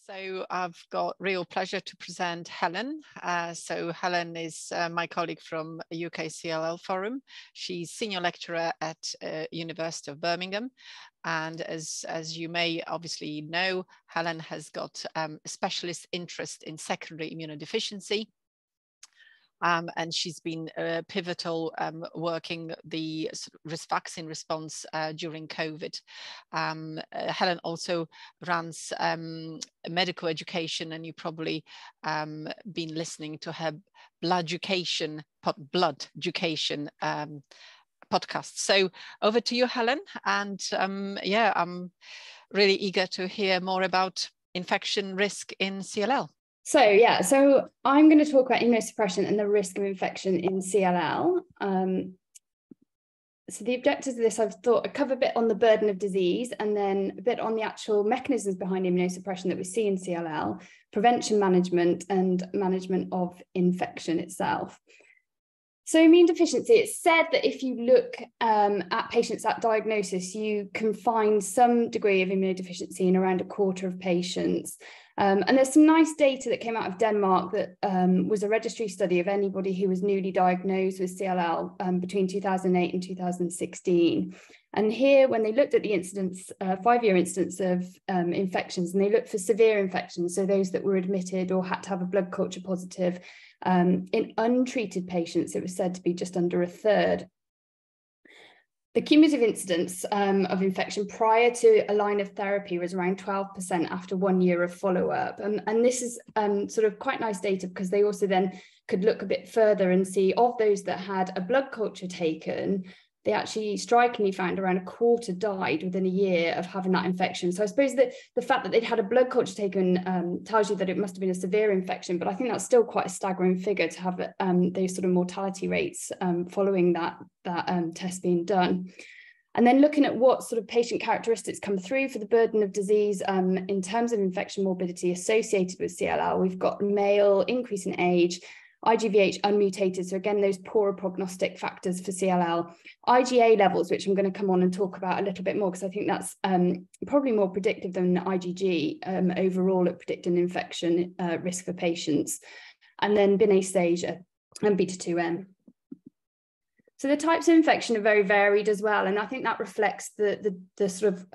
So I've got real pleasure to present Helen. So Helen is my colleague from UK CLL Forum. She's senior lecturer at University of Birmingham. And as you may obviously know, Helen has got a specialist interest in secondary immunodeficiency. And she's been pivotal working the vaccine response during COVID. Helen also runs medical education, and you probably been listening to her blood education podcast. So over to you, Helen. And yeah, I'm really eager to hear more about infection risk in CLL. So I'm going to talk about immunosuppression and the risk of infection in CLL. So the objectives of this, I've thought I cover a bit on the burden of disease and then a bit on the actual mechanisms behind immunosuppression that we see in CLL, prevention management and management of infection itself. So immune deficiency, it's said that if you look at patients at diagnosis, you can find some degree of immunodeficiency in around a quarter of patients. And there's some nice data that came out of Denmark that was a registry study of anybody who was newly diagnosed with CLL between 2008 and 2016. And here, when they looked at the incidence, 5-year incidence of infections, and they looked for severe infections, so those that were admitted or had to have a blood culture positive, in untreated patients, it was said to be just under a third. The cumulative incidence of infection prior to a line of therapy was around 12% after 1 year of follow-up. And this is sort of quite nice data because they also then could look a bit further and see of those that had a blood culture taken, they actually strikingly found around a quarter died within a year of having that infection. So I suppose that the fact that they'd had a blood culture taken tells you that it must have been a severe infection, but I think that's still quite a staggering figure to have those sort of mortality rates following that test being done. And then looking at what sort of patient characteristics come through for the burden of disease in terms of infection morbidity associated with CLL, we've got male, increase in age, IgVH unmutated, so again, those poorer prognostic factors for CLL, IgA levels, which I'm going to come on and talk about a little bit more because I think that's probably more predictive than IgG overall at predicting infection risk for patients, and then Binet stage and beta-2M. So the types of infection are very varied as well, and I think that reflects the sort of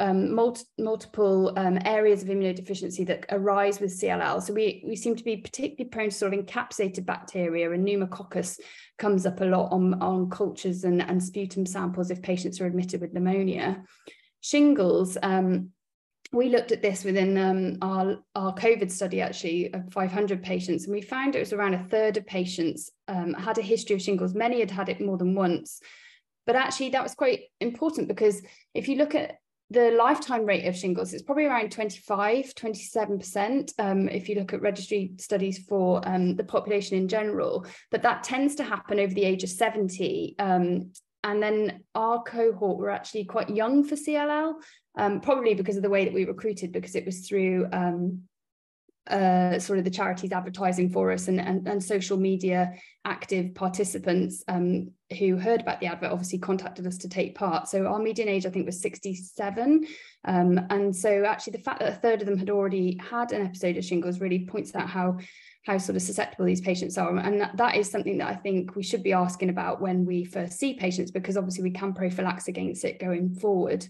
multiple areas of immunodeficiency that arise with CLL. So we seem to be particularly prone to sort of encapsulated bacteria, and pneumococcus comes up a lot on cultures and sputum samples if patients are admitted with pneumonia. Shingles, we looked at this within our COVID study, actually, of 500 patients, and we found it was around a third of patients had a history of shingles. Many had had it more than once. But actually, that was quite important because if you look at the lifetime rate of shingles, it's probably around 27%, if you look at registry studies for the population in general. But that tends to happen over the age of 70. And then our cohort were actually quite young for CLL, probably because of the way that we recruited, because it was through sort of the charities advertising for us and social media active participants who heard about the advert obviously contacted us to take part. So our median age, I think, was 67. And so actually the fact that a third of them had already had an episode of shingles really points out how sort of susceptible these patients are. And that is something that I think we should be asking about when we first see patients, because obviously we can prophylax against it going forward.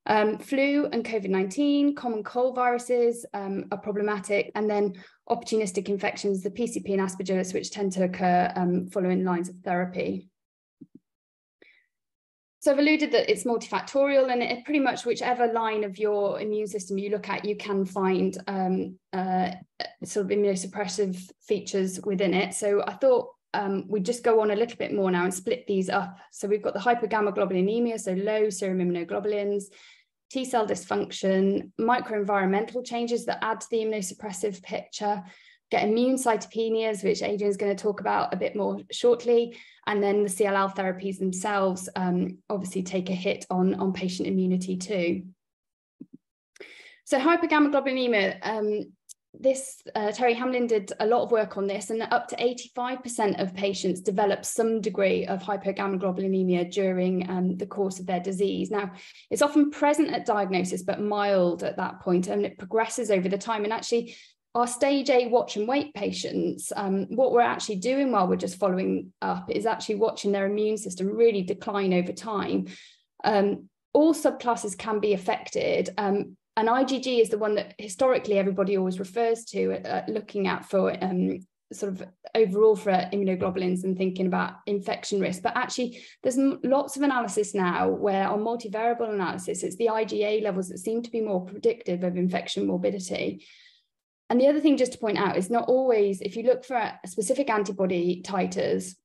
Flu and COVID-19, common cold viruses are problematic, and then opportunistic infections, the PCP and Aspergillus, which tend to occur following lines of therapy. So I've alluded that it's multifactorial, and it pretty much whichever line of your immune system you look at, you can find sort of immunosuppressive features within it. So I thought we'd just go on a little bit more now and split these up. So we've got the hypergammaglobulinemia, so low serum immunoglobulins, T-cell dysfunction, microenvironmental changes that add to the immunosuppressive picture, get immune cytopenias, which Adrian's going to talk about a bit more shortly, and then the CLL therapies themselves obviously take a hit on patient immunity too. So hypergammaglobulinemia, Terry Hamlin did a lot of work on this, and up to 85% of patients develop some degree of hypogammaglobulinemia during the course of their disease. Now, it's often present at diagnosis, but mild at that point, and it progresses over the time. And actually, our stage A watch and wait patients, what we're actually doing while we're just following up is actually watching their immune system really decline over time. All subclasses can be affected. And IgG is the one that historically everybody always refers to looking at for sort of overall for immunoglobulins and thinking about infection risk. But actually, there's lots of analysis now where on multivariable analysis, it's the IgA levels that seem to be more predictive of infection morbidity. And the other thing just to point out is not always, if you look for a specific antibody titers,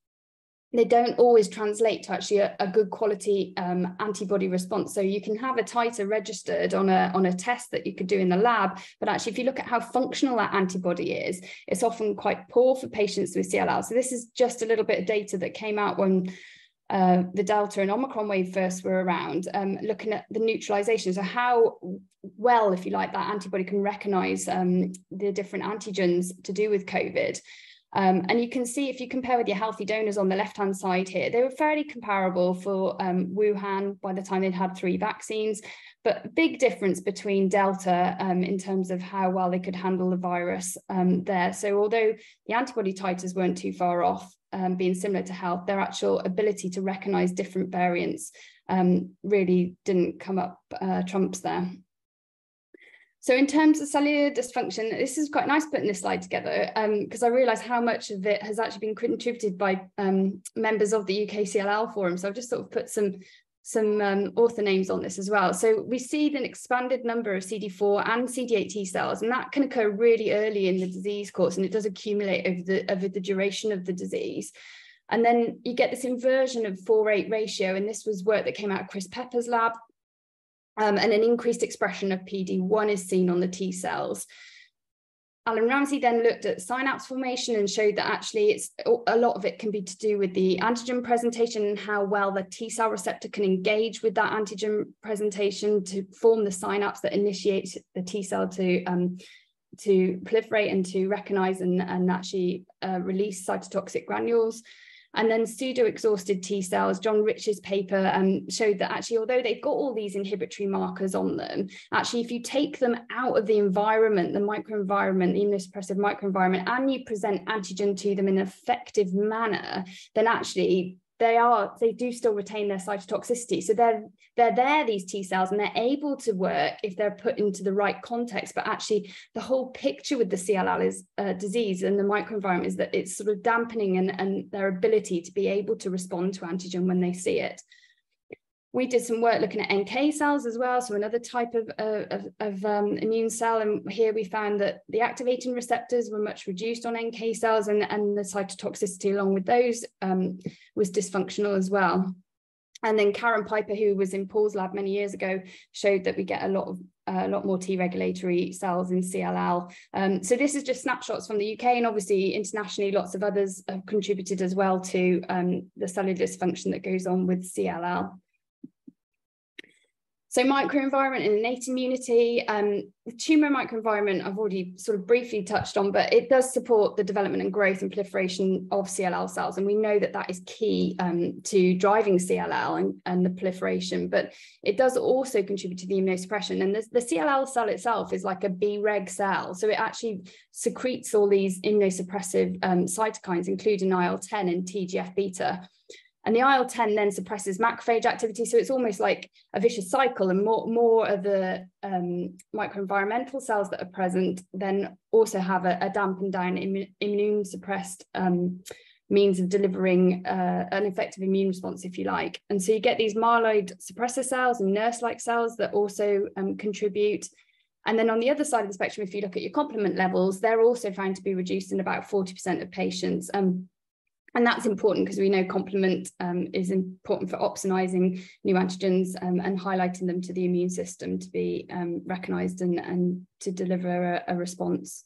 they don't always translate to actually a good quality antibody response. So you can have a titer registered on a test that you could do in the lab, but actually if you look at how functional that antibody is, it's often quite poor for patients with CLL. So this is just a little bit of data that came out when the Delta and Omicron wave first were around, looking at the neutralization. So how well, if you like, that antibody can recognize the different antigens to do with COVID. And you can see if you compare with your healthy donors on the left-hand side here, they were fairly comparable for Wuhan by the time they'd had 3 vaccines, but big difference between Delta in terms of how well they could handle the virus there. So although the antibody titers weren't too far off, being similar to health, their actual ability to recognize different variants really didn't come up trumps there. So in terms of cellular dysfunction, this is quite nice putting this slide together because I realise how much of it has actually been contributed by members of the UK CLL forum. So I've just sort of put some author names on this as well. So we see an expanded number of CD4 and CD8 T cells, and that can occur really early in the disease course, and it does accumulate over the duration of the disease. And then you get this inversion of 4:8 ratio, and this was work that came out of Chris Pepper's lab. And an increased expression of PD-1 is seen on the T cells. Alan Ramsey then looked at synapse formation and showed that actually a lot of it can be to do with the antigen presentation and how well the T cell receptor can engage with that antigen presentation to form the synapse that initiates the T cell to proliferate and to recognize and actually release cytotoxic granules. And then pseudo-exhausted T cells, John Rich's paper showed that actually, although they've got all these inhibitory markers on them, actually, if you take them out of the environment, the microenvironment, the immunosuppressive microenvironment, and you present antigen to them in an effective manner, then actually they do still retain their cytotoxicity. So they're there, these T cells, and they're able to work if they're put into the right context. But actually, the whole picture with the CLL is disease and the microenvironment is that it's sort of dampening and their ability to be able to respond to antigen when they see it. We did some work looking at NK cells as well, so another type of immune cell, and here we found that the activating receptors were much reduced on NK cells, and the cytotoxicity along with those was dysfunctional as well. And then Karen Piper, who was in Paul's lab many years ago, showed that we get a lot more T regulatory cells in CLL. So this is just snapshots from the UK, and obviously internationally, lots of others have contributed as well to the cellular dysfunction that goes on with CLL. So microenvironment and innate immunity, the tumour microenvironment I've already sort of briefly touched on, but it does support the development and growth and proliferation of CLL cells. And we know that that is key to driving CLL and the proliferation, but it does also contribute to the immunosuppression. And the CLL cell itself is like a B-reg cell. So it actually secretes all these immunosuppressive cytokines, including IL-10 and TGF-beta. And the IL-10 then suppresses macrophage activity. So it's almost like a vicious cycle, and more of the microenvironmental cells that are present then also have a dampened down immune suppressed means of delivering an effective immune response, if you like. And so you get these myeloid suppressor cells and nurse-like cells that also contribute. And then on the other side of the spectrum, if you look at your complement levels, they're also found to be reduced in about 40% of patients. And that's important because we know complement is important for opsonizing new antigens and highlighting them to the immune system to be recognized and to deliver a response.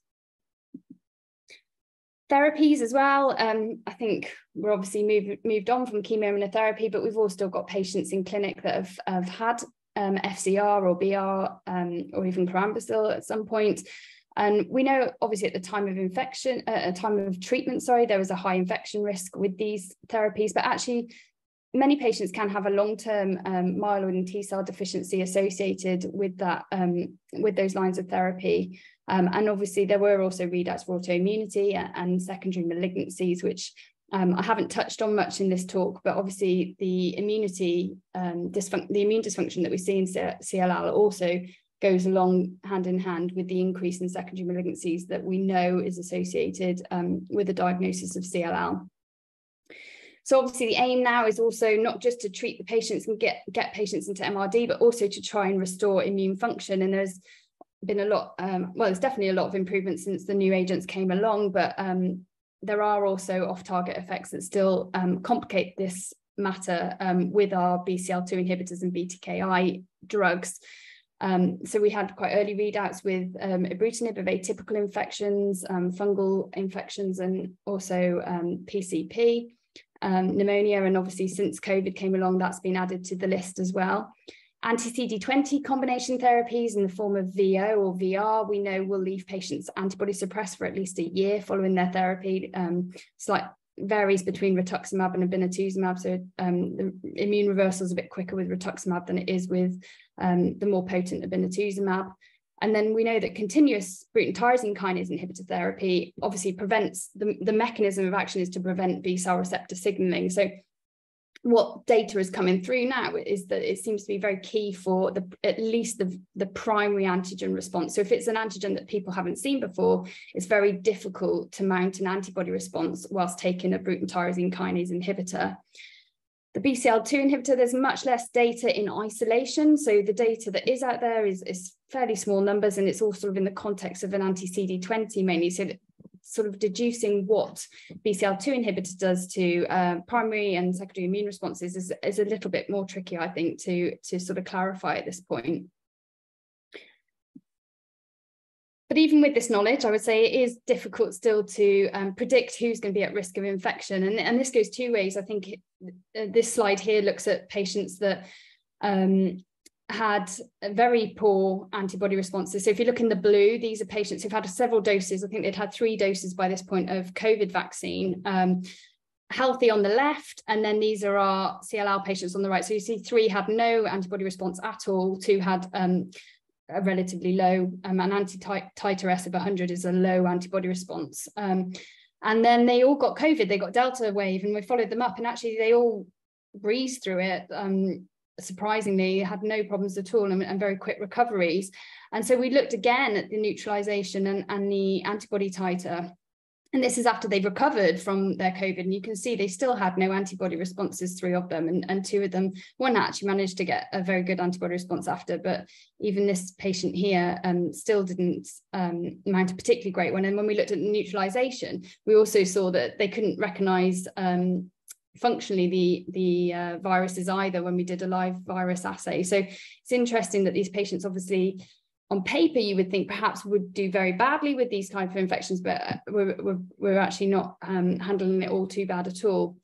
Therapies as well. I think we're obviously moved on from chemoimmunotherapy, but we've all still got patients in clinic that have had FCR or BR or even chlorambucil at some point. And we know, obviously, at the time of infection, at time of treatment, there was a high infection risk with these therapies, but actually many patients can have a long-term myeloid and T-cell deficiency associated with that, with those lines of therapy. And obviously there were also readouts for autoimmunity and secondary malignancies, which I haven't touched on much in this talk, but obviously the immunity, the immune dysfunction that we see in CLL also goes along hand in hand with the increase in secondary malignancies that we know is associated with the diagnosis of CLL. So obviously the aim now is also not just to treat the patients and get patients into MRD, but also to try and restore immune function. And there's been a lot, well, there's definitely a lot of improvement since the new agents came along, but there are also off-target effects that still complicate this matter with our BCL2 inhibitors and BTKI drugs. So we had quite early readouts with ibrutinib of atypical infections, fungal infections, and also PCP. Pneumonia, and obviously since COVID came along, that's been added to the list as well. Anti-CD20 combination therapies in the form of VO or VR, we know will leave patients antibody suppressed for at least a year following their therapy. Slight varies between rituximab and obinutuzumab, so the immune reversal is a bit quicker with rituximab than it is with the more potent obinutuzumab. And then we know that continuous Bruton tyrosine kinase inhibitor therapy obviously prevents, the mechanism of action is to prevent B-cell receptor signaling. So what data is coming through now is that it seems to be very key for at least the primary antigen response. So if it's an antigen that people haven't seen before, it's very difficult to mount an antibody response whilst taking a Bruton tyrosine kinase inhibitor. The BCL2 inhibitor, there's much less data in isolation. So the data that is out there is fairly small numbers, and it's all sort of in the context of an anti-CD20 mainly. So sort of deducing what BCL2 inhibitor does to primary and secondary immune responses is a little bit more tricky, I think, to sort of clarify at this point. But even with this knowledge, I would say it is difficult still to predict who's going to be at risk of infection. And this goes two ways. I think this slide here looks at patients that had very poor antibody responses. So if you look in the blue, these are patients who've had several doses. I think they'd had 3 doses by this point of COVID vaccine, healthy on the left. And then these are our CLL patients on the right. So you see 3 had no antibody response at all, 2 had a relatively low, an anti-titer S of 100 is a low antibody response. And then they all got COVID, they got Delta wave, and we followed them up, and actually they all breezed through it. Surprisingly, had no problems at all and very quick recoveries. And so we looked again at the neutralization and the antibody titer. And this is after they've recovered from their COVID. And you can see they still had no antibody responses, 3 of them, and 2 of them, one actually managed to get a very good antibody response after, but even this patient here still didn't mount a particularly great one. And when we looked at the neutralization, we also saw that they couldn't recognize functionally the viruses either when we did a live virus assay. So it's interesting that these patients obviously, on paper, you would think perhaps would do very badly with these type of infections, but we're actually not handling it all too bad at all.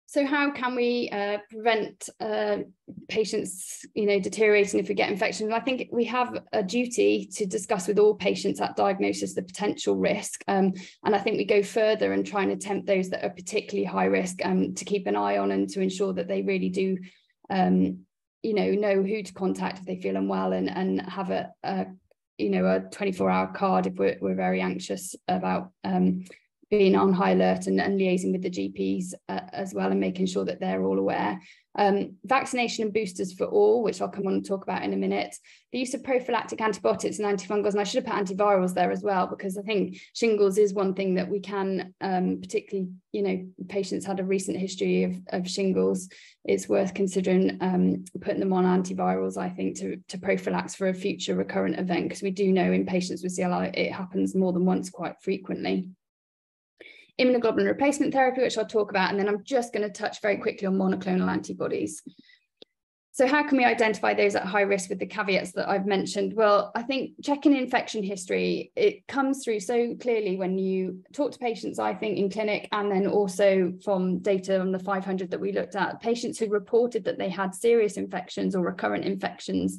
So how can we prevent patients, deteriorating if we get infection? And I think we have a duty to discuss with all patients at diagnosis the potential risk. And I think we go further and try and attempt those that are particularly high risk to keep an eye on and to ensure that they really do know who to contact if they feel unwell, and have a 24-hour card if we're very anxious about being on high alert, and liaising with the GPs as well, and making sure that they're all aware. Vaccination and boosters for all, which I'll come on and talk about in a minute. The use of prophylactic antibiotics and antifungals, and I should have put antivirals there as well, because I think shingles is one thing that we can, particularly, patients had a recent history of shingles. It's worth considering putting them on antivirals, I think, to prophylax for a future recurrent event, because we do know in patients with CLL, it happens more than once quite frequently. Immunoglobulin replacement therapy, which I'll talk about, and then I'm just going to touch very quickly on monoclonal antibodies. So how can we identify those at high risk with the caveats that I've mentioned? Well, I think checking infection history, it comes through so clearly when you talk to patients, I think, in clinic, and then also from data on the 500 that we looked at, patients who reported that they had serious infections or recurrent infections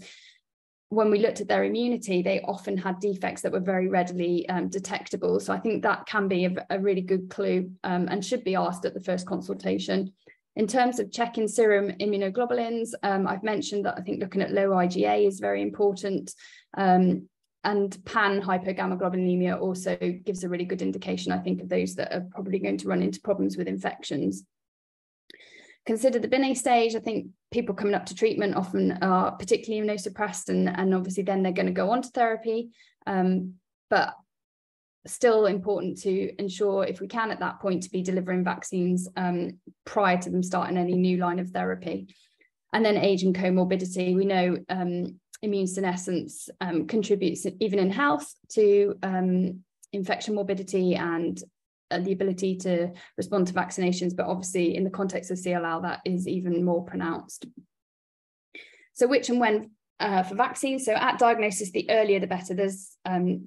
when we looked at their immunity, they often had defects that were very readily detectable. So I think that can be a really good clue and should be asked at the first consultation. In terms of checking serum immunoglobulins, I've mentioned that I think looking at low IgA is very important. And pan hypogammaglobulinemia also gives a really good indication, I think, of those that are probably going to run into problems with infections. Consider the Binet stage. I think people coming up to treatment often are particularly immunosuppressed, and obviously then they're going to go on to therapy. But still important to ensure, if we can at that point, to be delivering vaccines prior to them starting any new line of therapy. And then age and comorbidity. We know immune senescence contributes, even in health, to infection morbidity and the ability to respond to vaccinations, but obviously in the context of CLL that is even more pronounced. So which and when for vaccines? So at diagnosis, the earlier the better. There's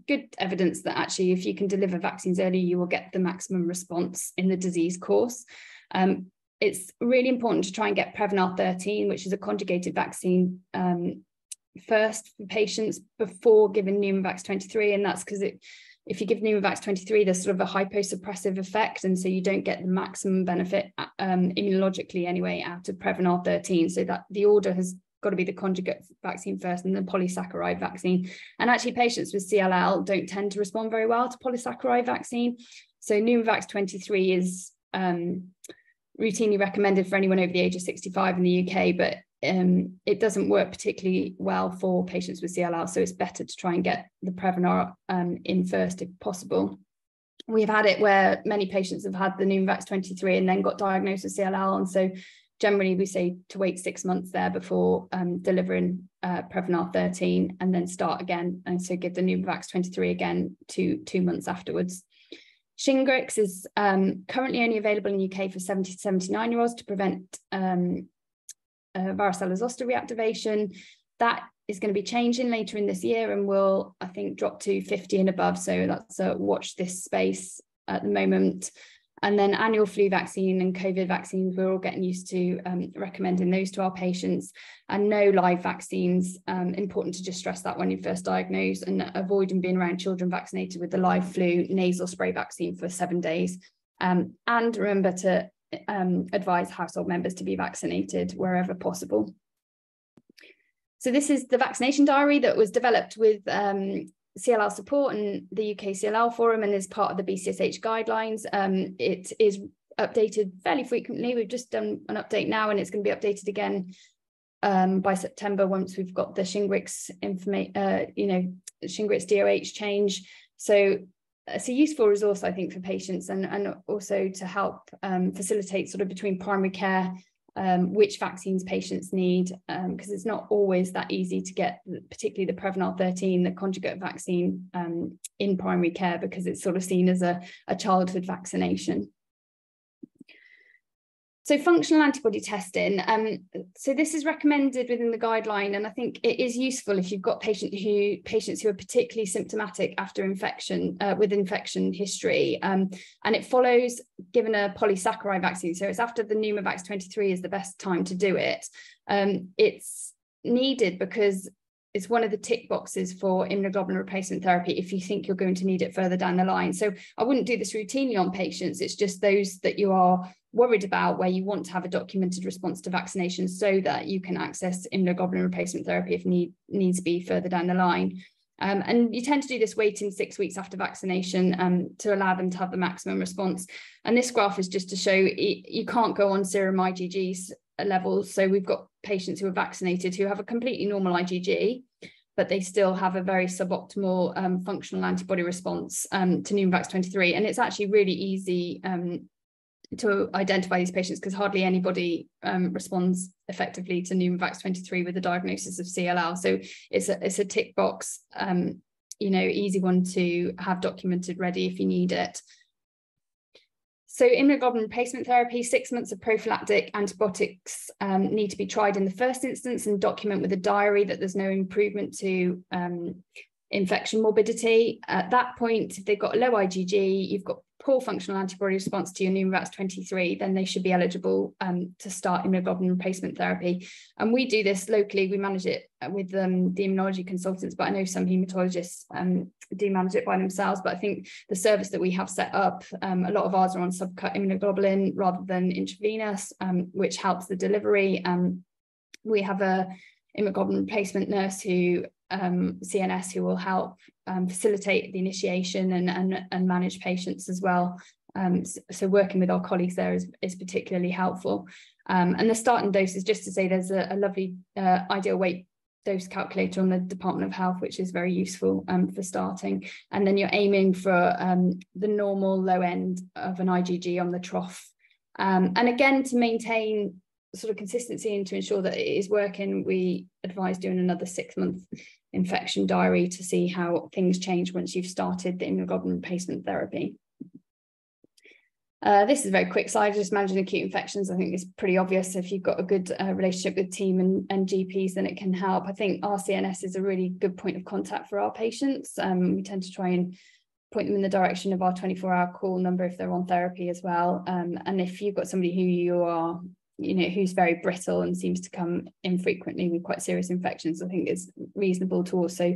good evidence that actually if you can deliver vaccines early, you will get the maximum response in the disease course. It's really important to try and get Prevnar 13, which is a conjugated vaccine, first for patients before giving Pneumovax 23, and that's because if you give Pneumovax 23, there's sort of a hyposuppressive effect, and so you don't get the maximum benefit immunologically anyway out of Prevnar 13. So that the order has got to be the conjugate vaccine first and then polysaccharide vaccine. And actually patients with CLL don't tend to respond very well to polysaccharide vaccine. So Pneumovax 23 is routinely recommended for anyone over the age of 65 in the UK, but it doesn't work particularly well for patients with CLL, so it's better to try and get the Prevnar in first if possible. We've had it where many patients have had the Pneumovax 23 and then got diagnosed with CLL, and so generally we say to wait 6 months there before delivering Prevnar 13 and then start again, and so give the Pneumovax 23 again 2 months afterwards. Shingrix is currently only available in the UK for 70 to 79-year-olds to prevent varicella zoster reactivation. That is going to be changing later in this year and will, I think, drop to 50 and above. So that's a watch this space at the moment. And then annual flu vaccine and COVID vaccines, we're all getting used to recommending those to our patients. And no live vaccines, important to just stress that when you're first diagnosed, and avoiding being around children vaccinated with the live flu nasal spray vaccine for 7 days. And remember to advise household members to be vaccinated wherever possible. So this is the vaccination diary that was developed with CLL support and the UK CLL Forum, and is part of the BCSH guidelines. It is updated fairly frequently. We've just done an update now, and it's going to be updated again by September once we've got the Shingrix Shingrix DOH change. So it's a useful resource, I think, for patients, and also to help facilitate sort of between primary care which vaccines patients need, because it's not always that easy to get, particularly the Prevnar 13, the conjugate vaccine, in primary care, because it's sort of seen as a childhood vaccination. So functional antibody testing. So this is recommended within the guideline, and I think it is useful if you've got patients who are particularly symptomatic after infection, with infection history, and it follows given a polysaccharide vaccine. So it's after the Pneumovax 23 is the best time to do it. It's needed because it's one of the tick boxes for immunoglobulin replacement therapy if you think you're going to need it further down the line. So I wouldn't do this routinely on patients. It's just those that you are worried about, where you want to have a documented response to vaccination so that you can access immunoglobulin replacement therapy if needs be further down the line. And you tend to do this waiting 6 weeks after vaccination to allow them to have the maximum response. And this graph is just to show you can't go on serum IgG levels. So we've got patients who are vaccinated who have a completely normal IgG, but they still have a very suboptimal functional antibody response to Pneumovax 23. And it's actually really easy to identify these patients, because hardly anybody responds effectively to Pneumovax 23 with a diagnosis of CLL. So it's a tick box, easy one to have documented ready if you need it. So immunoglobulin replacement therapy, 6 months of prophylactic antibiotics need to be tried in the first instance, and document with a diary that there's no improvement to infection morbidity. At that point, if they've got a low IgG, you've got poor functional antibody response to your Pneumovax 23, then they should be eligible to start immunoglobulin replacement therapy. And we do this locally. We manage it with the immunology consultants, but I know some hematologists do manage it by themselves. But I think the service that we have set up, a lot of ours are on subcut immunoglobulin rather than intravenous, which helps the delivery. We have a immunoglobulin replacement nurse who CNS who will help facilitate the initiation and manage patients as well. So working with our colleagues there is particularly helpful. And the starting dose is just to say there's a lovely ideal weight dose calculator on the Department of Health, which is very useful for starting. And then you're aiming for the normal low end of an IgG on the trough. And again, to maintain sort of consistency and to ensure that it is working, we advise doing another 6-month infection diary to see how things change once you've started the immunoglobulin replacement therapy. This is a very quick slide, just managing acute infections. I think it's pretty obvious. If you've got a good relationship with team and GPs, then it can help. I think our CNS is a really good point of contact for our patients. We tend to try and point them in the direction of our 24-hour call number if they're on therapy as well. And if you've got somebody who you are, who's very brittle and seems to come infrequently with quite serious infections, I think it's reasonable to also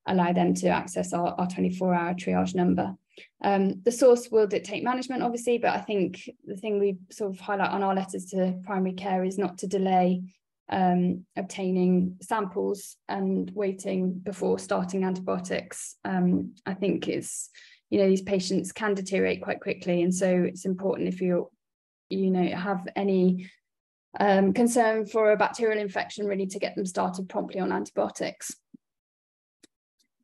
allow them to access our 24-hour triage number. The source will dictate management, obviously, but I think the thing we sort of highlight on our letters to primary care is not to delay obtaining samples and waiting before starting antibiotics. I think it's, these patients can deteriorate quite quickly, and so it's important if you have any concern for a bacterial infection, really to get them started promptly on antibiotics.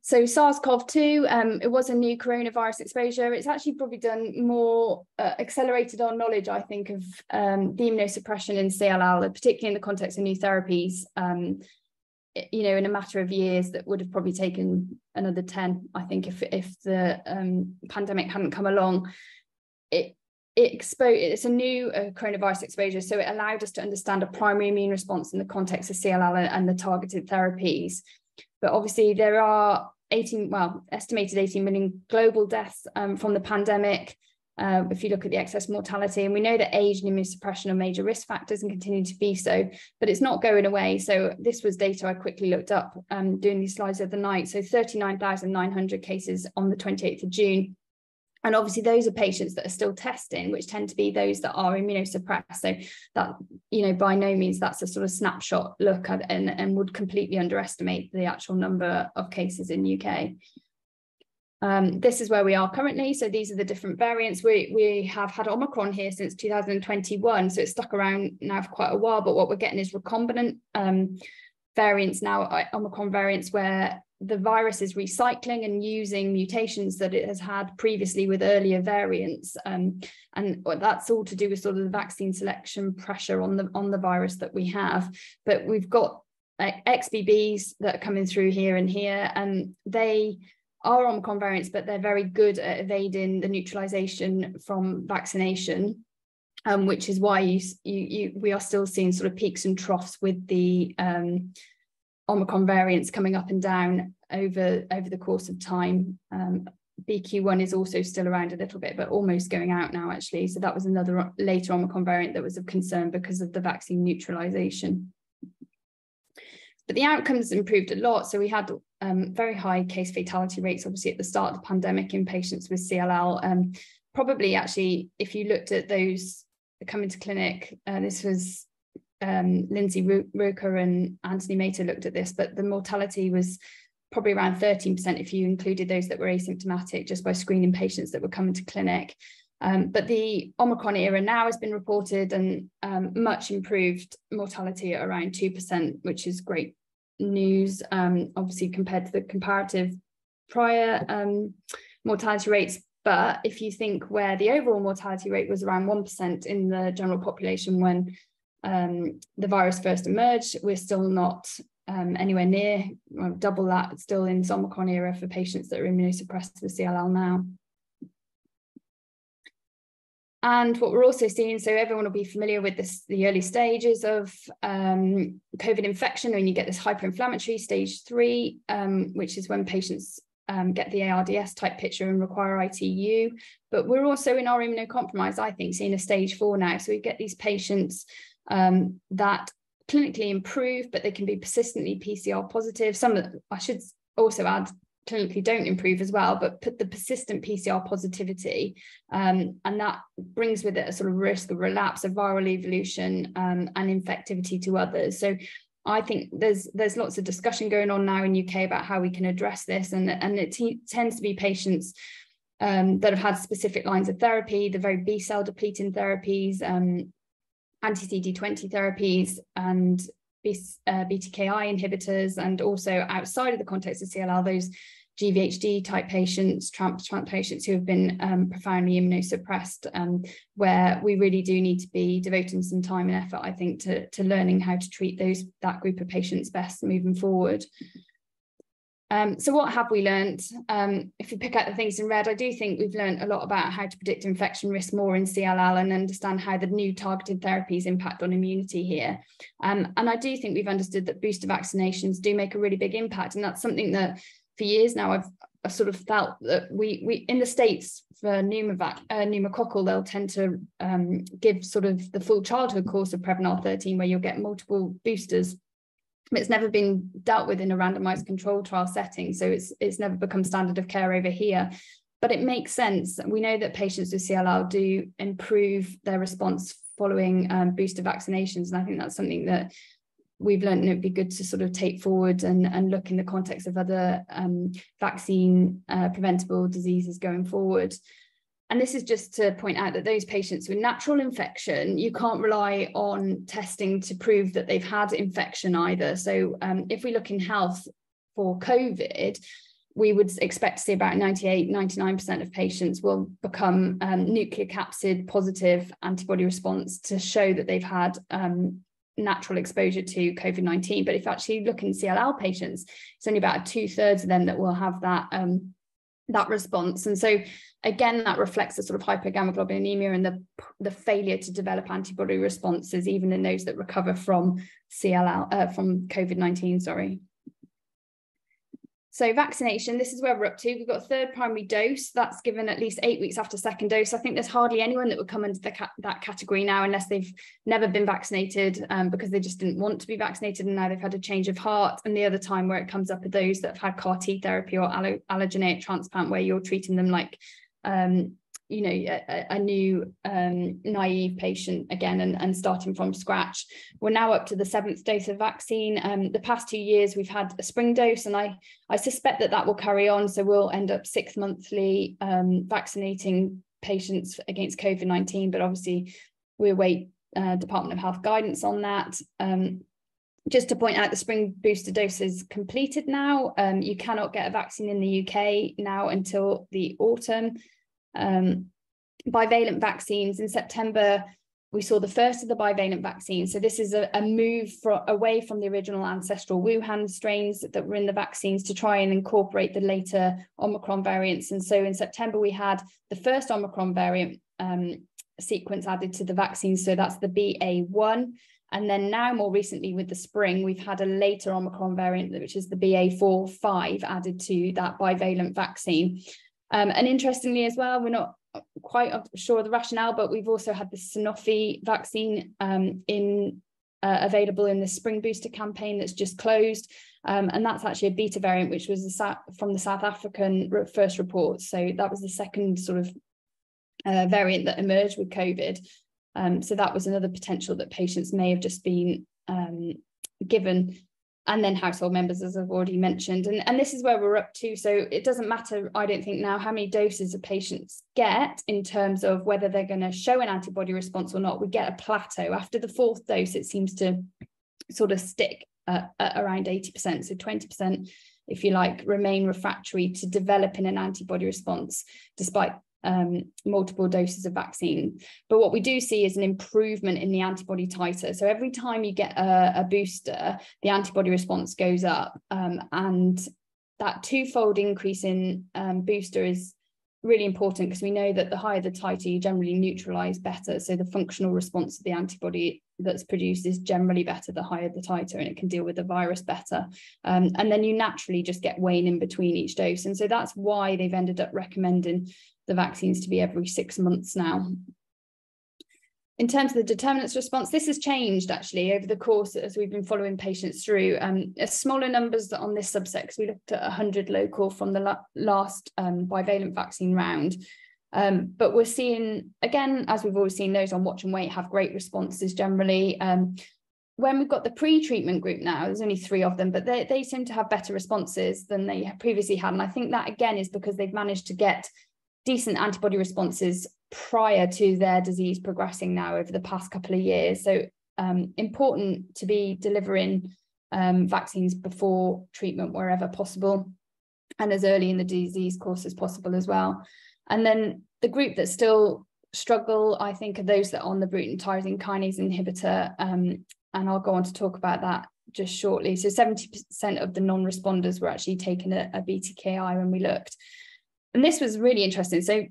So SARS-CoV-2, it was a new coronavirus exposure. It's actually probably done more, accelerated our knowledge, I think, of the immunosuppression in CLL, particularly in the context of new therapies, in a matter of years that would have probably taken another 10, I think, if the pandemic hadn't come along. It's a new coronavirus exposure, so it allowed us to understand a primary immune response in the context of CLL and the targeted therapies. But obviously there are estimated 18 million global deaths from the pandemic, if you look at the excess mortality. And we know that age and immunosuppression are major risk factors and continue to be so, but it's not going away. So this was data I quickly looked up doing these slides the other night. So 39,900 cases on the 28th of June. And obviously those are patients that are still testing, which tend to be those that are immunosuppressed. So that, by no means that's a sort of snapshot look at and would completely underestimate the actual number of cases in UK. This is where we are currently. So these are the different variants. We have had Omicron here since 2021. So it's stuck around now for quite a while, but what we're getting is recombinant variants now, Omicron variants, where the virus is recycling and using mutations that it has had previously with earlier variants, and that's all to do with sort of the vaccine selection pressure on the virus that we have. But we've got XBBs that are coming through here, and they are Omicron variants, but they're very good at evading the neutralization from vaccination, which is why we are still seeing sort of peaks and troughs with the Omicron variants coming up and down over the course of time. BQ1 is also still around a little bit, but almost going out now, actually. So that was another later Omicron variant that was of concern because of the vaccine neutralization. But the outcomes improved a lot. So we had very high case fatality rates, obviously, at the start of the pandemic in patients with CLL. Probably, actually, if you looked at those coming to clinic, this was Lindsay Roker and Anthony Mater looked at this, but the mortality was probably around 13% if you included those that were asymptomatic, just by screening patients that were coming to clinic. But the Omicron era now has been reported, and much improved mortality at around 2%, which is great news, obviously compared to the comparative prior mortality rates. But if you think where the overall mortality rate was around 1% in the general population when the virus first emerged, we're still not anywhere near double that, still in this Omicron era for patients that are immunosuppressed with CLL now. And what we're also seeing, so everyone will be familiar with this, the early stages of COVID infection, when you get this hyperinflammatory stage 3, which is when patients get the ARDS type picture and require ITU. But we're also in our immunocompromised, I think, seeing a stage 4 now. So we get these patients that clinically improve, but they can be persistently PCR positive. Some, I should also add, clinically don't improve as well, but put the persistent PCR positivity, and that brings with it a sort of risk of relapse, of viral evolution, and infectivity to others. So I think there's lots of discussion going on now in UK about how we can address this, and it tends to be patients that have had specific lines of therapy, the very B cell depleting therapies, anti-CD20 therapies, and BTKI inhibitors, and also outside of the context of CLL, those GVHD type patients, transplant patients who have been profoundly immunosuppressed, where we really do need to be devoting some time and effort, I think, to learning how to treat that group of patients best moving forward. So what have we learned? If you pick out the things in red, I do think we've learned a lot about how to predict infection risk more in CLL and understand how the new targeted therapies impact on immunity here. And I do think we've understood that booster vaccinations do make a really big impact. And that's something that for years now I've sort of felt that we in the States for pneumococcal, they'll tend to give sort of the full childhood course of Prevnar 13, where you'll get multiple boosters. It's never been dealt with in a randomized controlled trial setting, so it's never become standard of care over here. But it makes sense. We know that patients with CLL do improve their response following booster vaccinations, and I think that's something that we've learned, and it'd be good to sort of take forward and look in the context of other vaccine preventable diseases going forward. And this is just to point out that those patients with natural infection, you can't rely on testing to prove that they've had infection either. So if we look in health for COVID, we would expect to see about 98-99% of patients will become nucleocapsid positive antibody response to show that they've had natural exposure to COVID-19. But if you actually look in CLL patients, it's only about 2/3 of them that will have that response. And so again, that reflects the sort of hypogammaglobulinemia and the failure to develop antibody responses, even in those that recover from CLL, from COVID-19, sorry. So vaccination, this is where we're up to. We've got a third primary dose that's given at least 8 weeks after second dose. I think there's hardly anyone that would come into that category now unless they've never been vaccinated because they just didn't want to be vaccinated and now they've had a change of heart. And the other time where it comes up are those that have had CAR T therapy or allogeneic transplant, where you're treating them like a new naive patient again and starting from scratch. We're now up to the 7th dose of vaccine. The past 2 years we've had a spring dose, and I suspect that will carry on. So we'll end up 6 monthly vaccinating patients against COVID-19, but obviously we await Department of Health guidance on that. Just to point out, the spring booster dose is completed now. You cannot get a vaccine in the UK now until the autumn. Bivalent vaccines, in September we saw the first of the bivalent vaccines. So this is a move away from the original ancestral Wuhan strains that were in the vaccines to try and incorporate the later Omicron variants. And so in September we had the first Omicron variant sequence added to the vaccines, so that's the BA.1. And then now more recently with the spring, we've had a later Omicron variant, which is the BA.4/5 added to that bivalent vaccine. And interestingly as well, we're not quite sure of the rationale, but we've also had the Sanofi vaccine available in the spring booster campaign that's just closed. And that's actually a beta variant, which was from the South African first report. So that was the second sort of variant that emerged with COVID. So that was another potential that patients may have just been given, and then household members, as I've already mentioned. And this is where we're up to. So it doesn't matter, I don't think now, how many doses of patients get in terms of whether they're going to show an antibody response or not. We get a plateau. After the 4th dose, it seems to sort of stick at around 80%. So 20%, if you like, remain refractory to developing an antibody response despite multiple doses of vaccine. But what we do see is an improvement in the antibody titer. So every time you get a booster, the antibody response goes up, and that 2-fold increase in booster is really important because we know that the higher the titer, you generally neutralize better. So the functional response to the antibody that's produced is generally better the higher the titer, and it can deal with the virus better. And then you naturally just get wane in between each dose. And so that's why they've ended up recommending the vaccines to be every 6 months now. In terms of the determinants response, this has changed actually over the course as we've been following patients through. Smaller numbers on this subset, because we looked at 100 local from the last bivalent vaccine round. But we're seeing, again, as we've always seen, those on watch and wait have great responses generally. When we've got the pre-treatment group now, there's only 3 of them, but they seem to have better responses than they previously had. And I think that, again, is because they've managed to get decent antibody responses prior to their disease progressing now over the past couple of years. So important to be delivering vaccines before treatment wherever possible, and as early in the disease course as possible as well. And then the group that still struggle, I think, are those that are on the Bruton tyrosine kinase inhibitor, and I'll go on to talk about that just shortly. So 70% of the non-responders were actually taking a BTKI when we looked. And this was really interesting. So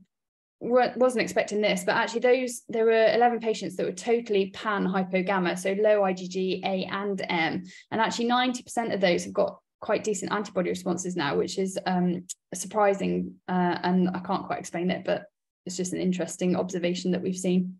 wasn't expecting this, but actually there were 11 patients that were totally pan hypogamma, so low IgG A and M, and actually 90% of those have got quite decent antibody responses now, which is surprising, and I can't quite explain it, but it's just an interesting observation that we've seen.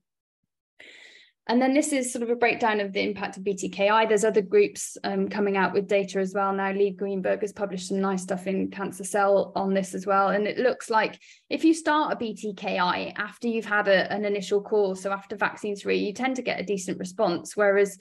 And then this is sort of a breakdown of the impact of BTKI. There's other groups coming out with data as well now. Lee Greenberg has published some nice stuff in Cancer Cell on this as well. And it looks like if you start a BTKI after you've had an initial course, so after vaccine 3, you tend to get a decent response, whereas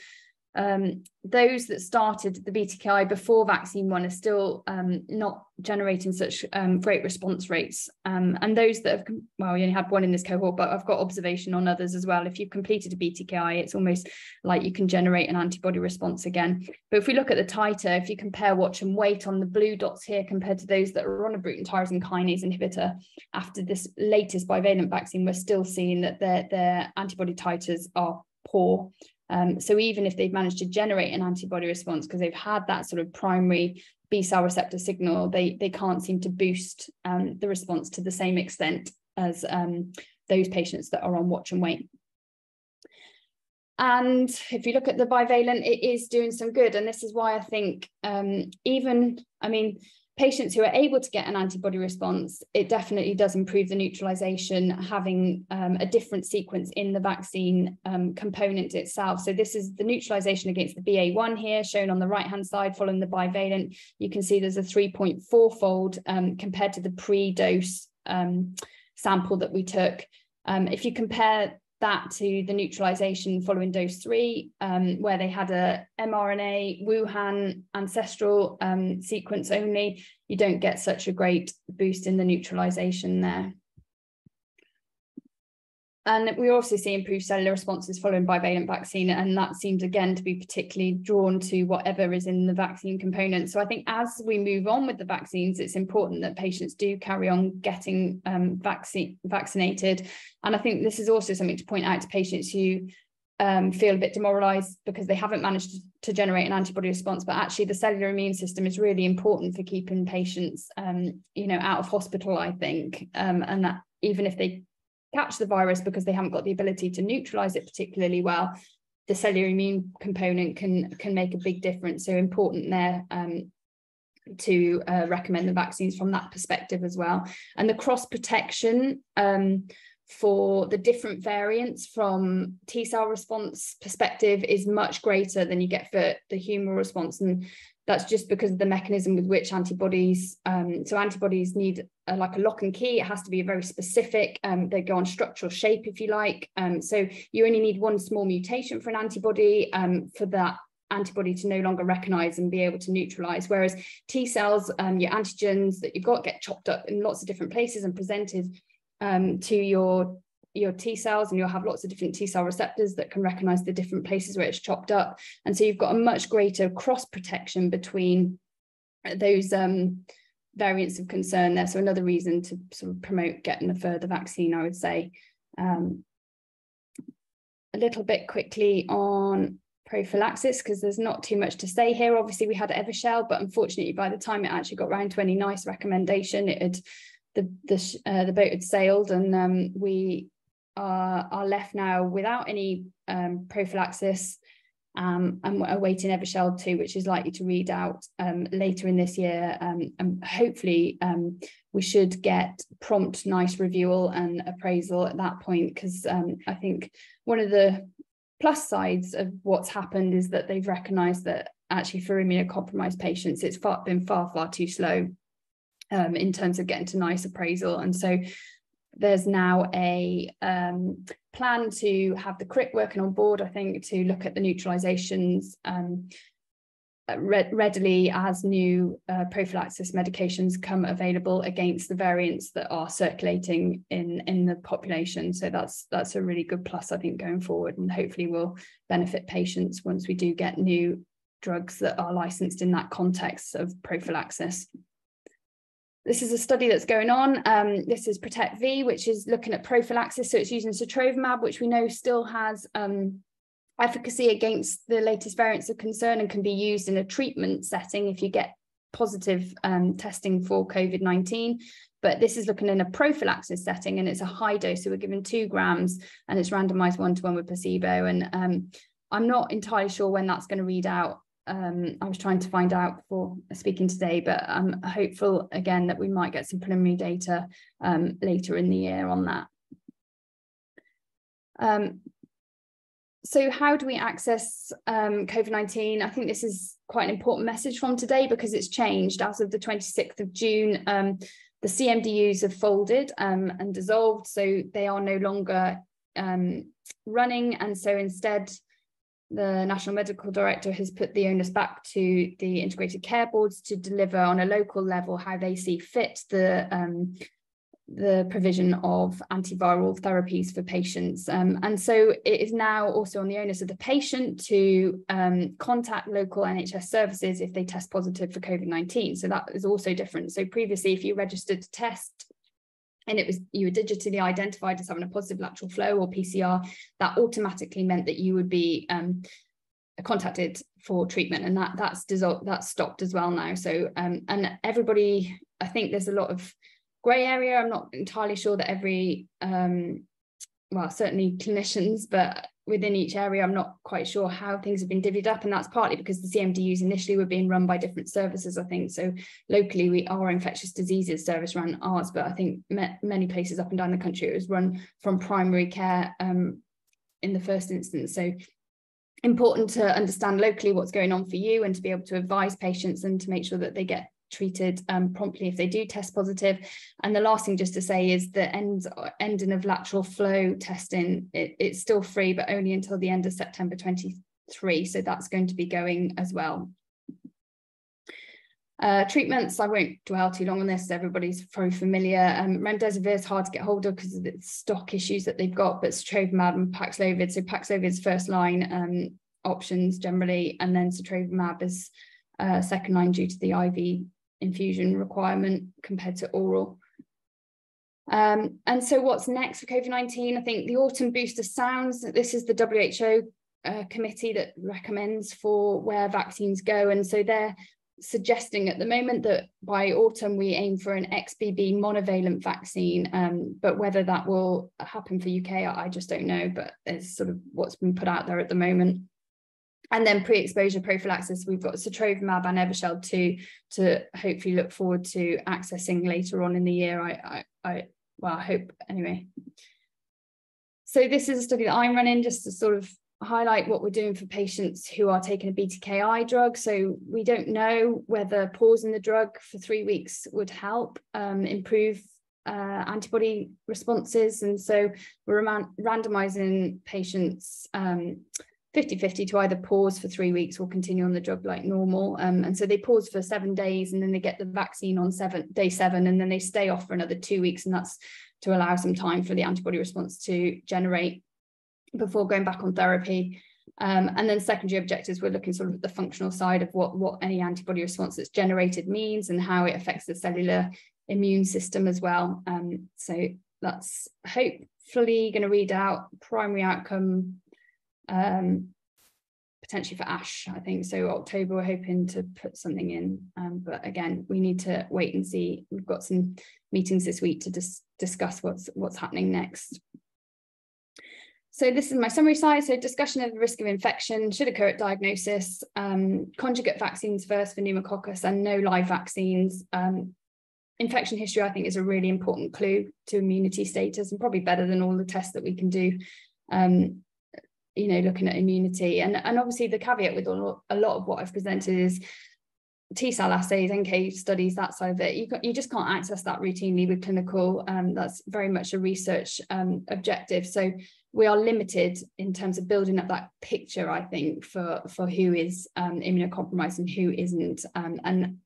those that started the BTKI before vaccine 1 are still not generating such great response rates. And those that have, well, we only had 1 in this cohort, but I've got observation on others as well. If you've completed a BTKI, it's almost like you can generate an antibody response again. But if we look at the titer, if you compare watch and wait on the blue dots here compared to those that are on a Bruton tyrosine kinase inhibitor after this latest bivalent vaccine, we're still seeing that their antibody titers are poor. So even if they've managed to generate an antibody response because they've had that sort of primary B-cell receptor signal, they can't seem to boost the response to the same extent as those patients that are on watch and wait. And if you look at the bivalent, it is doing some good. And this is why I think patients who are able to get an antibody response, it definitely does improve the neutralization, having a different sequence in the vaccine component itself. So this is the neutralization against the BA1 here, shown on the right-hand side following the bivalent. You can see there's a 3.4-fold compared to the pre-dose sample that we took. If you compare that to the neutralization following dose 3, where they had a mRNA Wuhan ancestral sequence only, you don't get such a great boost in the neutralization there. And we also see improved cellular responses following bivalent vaccine, and that seems again to be particularly drawn to whatever is in the vaccine component. So I think as we move on with the vaccines, it's important that patients do carry on getting vaccinated. And I think this is also something to point out to patients who feel a bit demoralized because they haven't managed to generate an antibody response, but actually the cellular immune system is really important for keeping patients out of hospital, I think, and that even if they catch the virus because they haven't got the ability to neutralize it particularly well, the cellular immune component can make a big difference. So important there to recommend the vaccines from that perspective as well. And the cross protection for the different variants from T-cell response perspective is much greater than you get for the humoral response. And that's just because of the mechanism with which antibodies, so antibodies need like a lock and key. It has to be very specific. They go on structural shape, if you like. So you only need one small mutation for an antibody for that antibody to no longer recognize and be able to neutralize. Whereas T cells, your antigens that you've got get chopped up in lots of different places and presented to your T cells, and you'll have lots of different T cell receptors that can recognize the different places where it's chopped up. And so you've got a much greater cross protection between those variants of concern there. So another reason to sort of promote getting a further vaccine, I would say. A little bit quickly on prophylaxis, because there's not too much to say here. Obviously we had Evershell, but unfortunately by the time it actually got round to any nice recommendation, it had the boat had sailed, and we are left now without any prophylaxis, and we're awaiting Evershell 2, which is likely to read out later in this year, and hopefully we should get prompt NICE reviewal and appraisal at that point, because I think one of the plus sides of what's happened is that they've recognised that actually for immunocompromised patients it's been far too slow in terms of getting to NICE appraisal. And so there's now a plan to have the CRIT working on board, I think, to look at the neutralizations readily as new prophylaxis medications come available against the variants that are circulating in the population. So that's a really good plus, I think, going forward, and hopefully will benefit patients once we do get new drugs that are licensed in that context of prophylaxis. This is a study that's going on. This is Protect V, which is looking at prophylaxis. So it's using sotrovimab, which we know still has efficacy against the latest variants of concern and can be used in a treatment setting if you get positive testing for COVID-19. But this is looking in a prophylaxis setting, and it's a high dose. So we're given 2 grams and it's randomized 1-to-1 with placebo. And I'm not entirely sure when that's going to read out. I was trying to find out before speaking today, but I'm hopeful again that we might get some preliminary data later in the year on that. So how do we access COVID-19? I think this is quite an important message from today because it's changed. As of the 26th of June, the CMDUs have folded and dissolved, so they are no longer running. And so instead, the National Medical Director has put the onus back to the integrated care boards to deliver on a local level how they see fit the provision of antiviral therapies for patients. And so it is now also on the onus of the patient to contact local NHS services if they test positive for COVID-19. So that is also different. So previously, if you registered to test and you were digitally identified as having a positive lateral flow or PCR, that automatically meant that you would be contacted for treatment, and that's stopped as well now. So and everybody, I think there's a lot of grey area. I'm not entirely sure that every well, certainly clinicians, but within each area, I'm not quite sure how things have been divvied up. And that's partly because the CMDUs initially were being run by different services, I think. So locally, our infectious diseases service ran ours, but I think many places up and down the country, it was run from primary care in the first instance. So important to understand locally what's going on for you and to be able to advise patients and to make sure that they get treated promptly if they do test positive. And the last thing just to say is the ending of lateral flow testing, it's still free, but only until the end of September 23. So that's going to be going as well. Treatments, I won't dwell too long on this. Everybody's very familiar. Remdesivir is hard to get hold of because of the stock issues that they've got, but sotrovimab and Paxlovid. So Paxlovid's first line options generally, and then sotrovimab is second line due to the IV infusion requirement compared to oral. And so what's next for COVID-19? I think the autumn booster sounds, this is the WHO committee that recommends for where vaccines go. And so they're suggesting at the moment that by autumn we aim for an XBB monovalent vaccine, but whether that will happen for UK, I just don't know, but it's sort of what's been put out there at the moment. And then pre-exposure prophylaxis, we've got sotrovimab and Evershell 2 to hopefully look forward to accessing later on in the year. I hope anyway. So this is a study that I'm running just to sort of highlight what we're doing for patients who are taking a BTKI drug. So we don't know whether pausing the drug for 3 weeks would help improve antibody responses. And so we're randomizing patients 50-50 to either pause for 3 weeks or continue on the drug like normal. And so they pause for 7 days and then they get the vaccine on day 7 and then they stay off for another 2 weeks. And that's to allow some time for the antibody response to generate before going back on therapy. And then secondary objectives, we're looking sort of at the functional side of what any antibody response that's generated means and how it affects the cellular immune system as well. So that's hopefully going to read out primary outcome potentially for ASH, I think. So October, we're hoping to put something in. But again, we need to wait and see. We've got some meetings this week to discuss what's happening next. So this is my summary slide. So discussion of the risk of infection should occur at diagnosis. Conjugate vaccines first for pneumococcus and no live vaccines. Infection history, I think, is a really important clue to immunity status, and probably better than all the tests that we can do, looking at immunity. And obviously the caveat with a lot of what I've presented is T-cell assays, NK studies, that side of it. You just can't access that routinely with clinical. That's very much a research objective. So we are limited in terms of building up that picture, I think, for who is immunocompromised and who isn't. And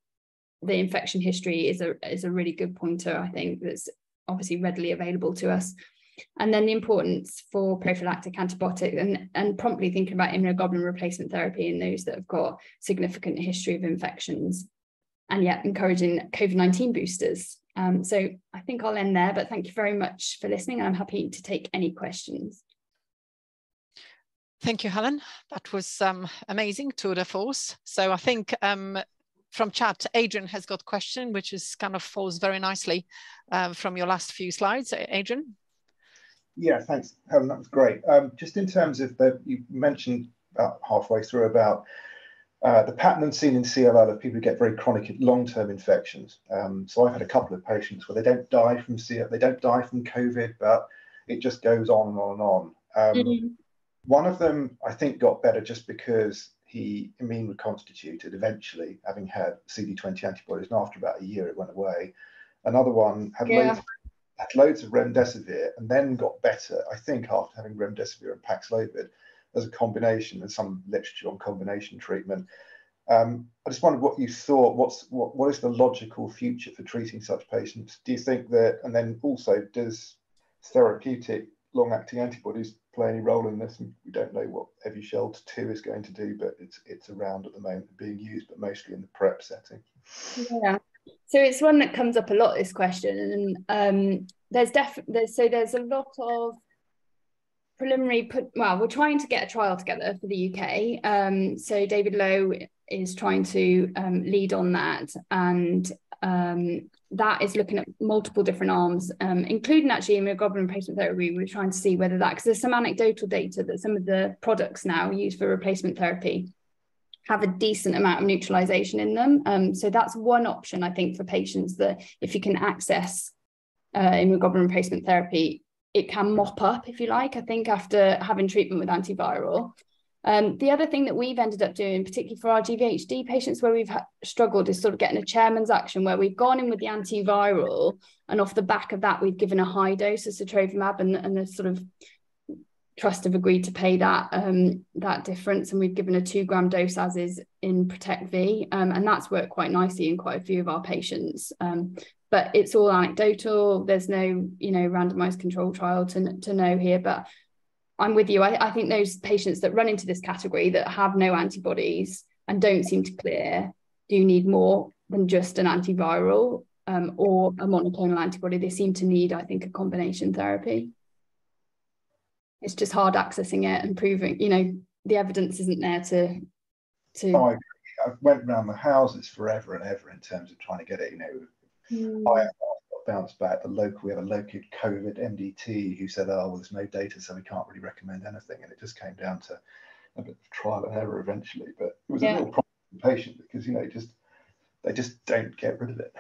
the infection history is a really good pointer, I think, that's obviously readily available to us. And then the importance for prophylactic antibiotic and promptly thinking about immunoglobulin replacement therapy in those that have got significant history of infections, and yet encouraging COVID-19 boosters. So I think I'll end there, but thank you very much for listening, and I'm happy to take any questions. Thank you, Helen. That was amazing tour de force. So I think from chat, Adrian has got a question, which is kind of falls very nicely from your last few slides. Adrian? Yeah, thanks, Helen. That was great. Just in terms of you mentioned about halfway through about the pattern seen in CLL of people who get very chronic long-term infections. So I've had a couple of patients where they don't die from CLL, they don't die from COVID, but it just goes on and on and on. One of them, I think, got better just because he immune reconstituted eventually, having had CD20 antibodies, and after about a year it went away. Another one had loads of remdesivir and then got better, I think, after having remdesivir and Paxlovid as a combination, and some literature on combination treatment. I just wondered what you thought. What is the logical future for treating such patients? Do you think that, and then also, does therapeutic long-acting antibodies play any role in this? And we don't know what Evusheld 2 is going to do, but it's around at the moment, being used, but mostly in the PrEP setting. Yeah. So it's one that comes up a lot, this question, and there's a lot of preliminary we're trying to get a trial together for the UK. So David Lowe is trying to lead on that, and that is looking at multiple different arms, including actually immunoglobulin replacement therapy. We're trying to see whether that, because there's some anecdotal data that some of the products now used for replacement therapy have a decent amount of neutralization in them. So that's one option, I think, for patients, that if you can access immunoglobulin replacement therapy, it can mop up, if you like, I think, after having treatment with antiviral. The other thing that we've ended up doing, particularly for our GVHD patients where we've struggled, is sort of getting a chairman's action where we've gone in with the antiviral, and off the back of that, we've given a high dose of sotrovimab, and the sort of trust have agreed to pay that difference, and we've given a 2-gram dose as is in Protect V, and that's worked quite nicely in quite a few of our patients. But it's all anecdotal. There's no, randomized control trial to know here. But I'm with you. I think those patients that run into this category that have no antibodies and don't seem to clear do need more than just an antiviral or a monoclonal antibody. They seem to need, I think, a combination therapy. It's just hard accessing it and proving, the evidence isn't there to. Oh, I went around the houses forever and ever in terms of trying to get it, I got bounced back. We have a local COVID MDT who said, oh, well, there's no data, so we can't really recommend anything. And it just came down to a bit of trial and error eventually. But it was a real problem for the patient because, they just don't get rid of it.